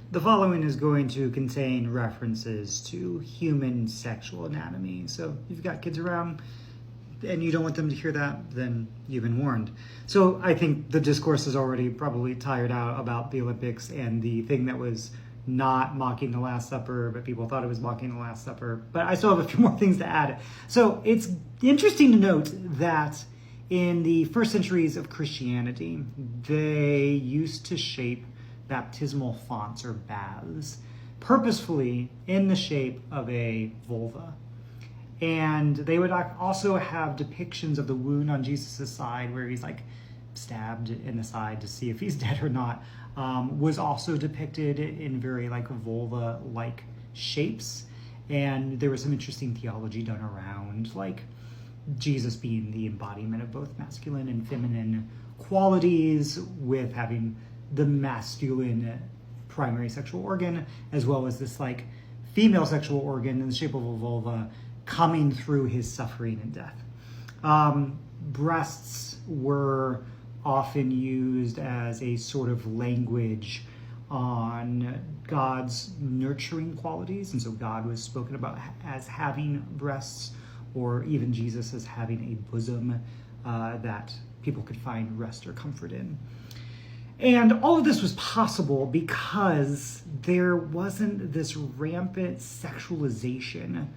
The following is going to contain references to human sexual anatomy. So if you've got kids around and you don't want them to hear that, then you've been warned. So I think the discourse is already probably tired out about the Olympics and the thing that was not mocking the Last Supper, but people thought it was mocking the Last Supper. But I still have a few more things to add. So it's interesting to note that in the first centuries of Christianity, they used to shape baptismal fonts or baths purposefully in the shape of a vulva. And they would also have depictions of the wound on Jesus' side where he's like stabbed in the side to see if he's dead or not, was also depicted in very like vulva-like shapes. And there was some interesting theology done around like Jesus being the embodiment of both masculine and feminine qualities, with having the masculine primary sexual organ as well as this like female sexual organ in the shape of a vulva coming through his suffering and death. Breasts were often used as a sort of language on God's nurturing qualities, and so God was spoken about as having breasts, or even Jesus as having a bosom that people could find rest or comfort in. And all of this was possible because there wasn't this rampant sexualization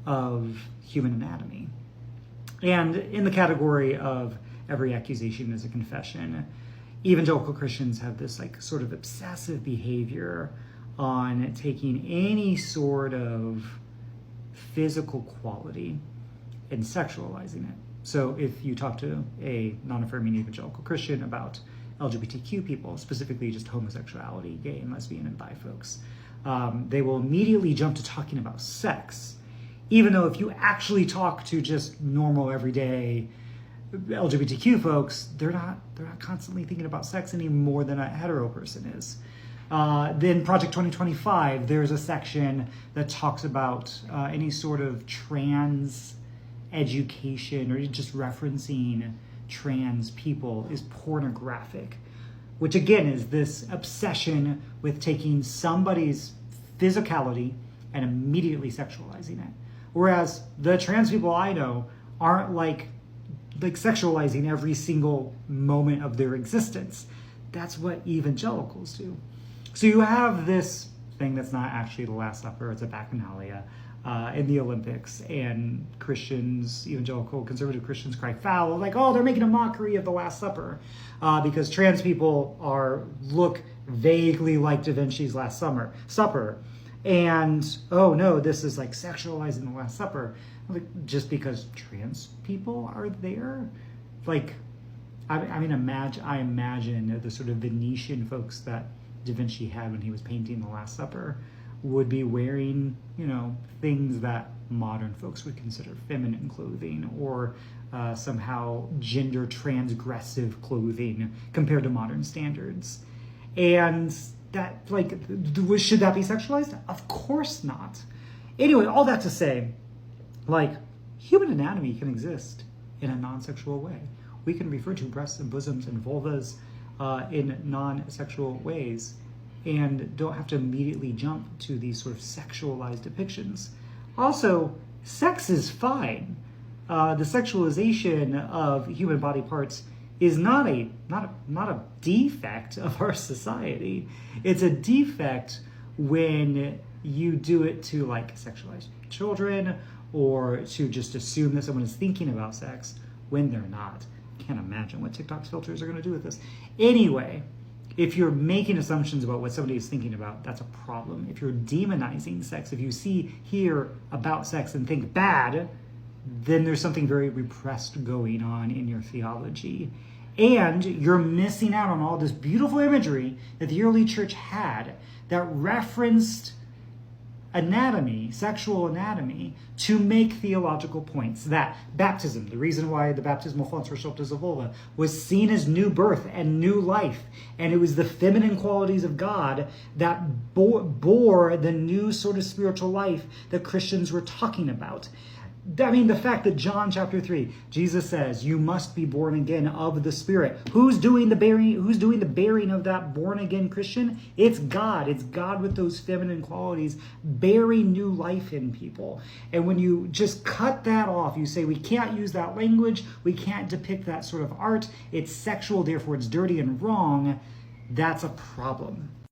of human anatomy. And in the category of every accusation is a confession, evangelical Christians have this like sort of obsessive behavior on taking any sort of physical quality and sexualizing it. So if you talk to a non-affirming evangelical Christian about LGBTQ people, specifically just homosexuality, gay and lesbian and bi folks, they will immediately jump to talking about sex, even though if you actually talk to just normal everyday LGBTQ folks, they're not constantly thinking about sex any more than a hetero person is. Then Project 2025, there's a section that talks about any sort of trans education or just referencing trans people is pornographic, which again is this obsession with taking somebody's physicality and immediately sexualizing it. Whereas the trans people I know aren't like sexualizing every single moment of their existence. That's what evangelicals do. So you have this thing that's not actually the Last Supper, it's a bacchanalia in the Olympics, and Christians, evangelical conservative Christians, cry foul, like, oh, they're making a mockery of the Last Supper because trans people look vaguely like Da Vinci's Last Supper. And, oh no, this is like sexualizing the Last Supper. Like, just because trans people are there? Like, I imagine the sort of Venetian folks that Da Vinci had when he was painting the Last Supper would be wearing, things that modern folks would consider feminine clothing, or somehow gender transgressive clothing compared to modern standards. And that, should that be sexualized? Of course not. Anyway, all that to say, human anatomy can exist in a non-sexual way. We can refer to breasts and bosoms and vulvas in non-sexual ways, and don't have to immediately jump to these sort of sexualized depictions. Also, sex is fine. The sexualization of human body parts is not a defect of our society. It's a defect when you do it to sexualize children, or to just assume that someone is thinking about sex when they're not. Can't imagine what TikTok's filters are going to do with this. Anyway, if you're making assumptions about what somebody is thinking about, that's a problem. If you're demonizing sex, if you hear about sex and think bad, then there's something very repressed going on in your theology. And you're missing out on all this beautiful imagery that the early church had that referenced anatomy, sexual anatomy, to make theological points. That baptism, the reason why the baptismal fonts were shaped as a vulva, was seen as new birth and new life. And it was the feminine qualities of God that bore the new sort of spiritual life that Christians were talking about. I mean, the fact that John chapter 3, Jesus says, you must be born again of the Spirit. Who's doing the bearing of that born again Christian? It's God. It's God with those feminine qualities bearing new life in people. And when you just cut that off, you say we can't use that language, we can't depict that sort of art, it's sexual, therefore it's dirty and wrong, that's a problem.